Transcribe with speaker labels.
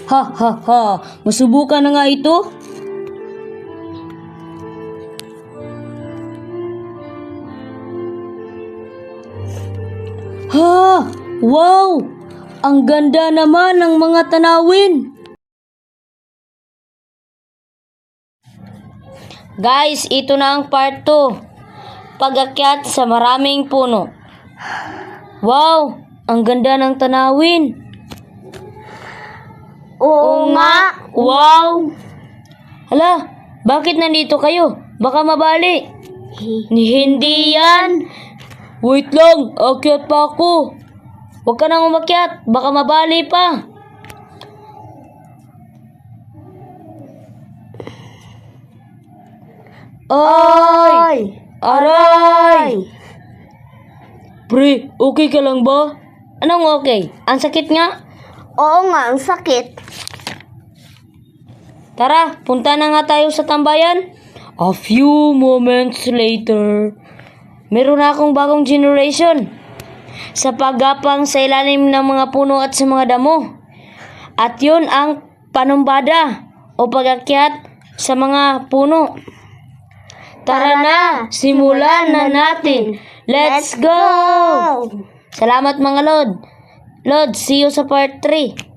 Speaker 1: Ha ha ha, masubukan na nga ito. Ha! Wow! Ang ganda naman ng mga tanawin. Guys, ito na ang part 2. Pag-akyat sa maraming puno. Wow! Ang ganda ng tanawin.
Speaker 2: Oo nga.
Speaker 1: Wow! Hala, bakit nandito kayo? Baka mabali. Hindi yan. Wait lang, akyat pa ako. Huwag ka nang umakyat, baka mabali pa. Ay! Aray! Pre, okay ka lang ba? Anong okay? Ang sakit nga.
Speaker 2: Oo nga, ang sakit.
Speaker 1: Tara, punta na nga tayo sa tambayan. A few moments later. Meron na akong bagong generation. Sa paggapang sa ilalim ng mga puno at sa mga damo. At yun ang panumbada o pag-akyat sa mga puno. Tara na, simulan na natin. Let's go! Salamat mga Lord. Lord, see you sa part 3.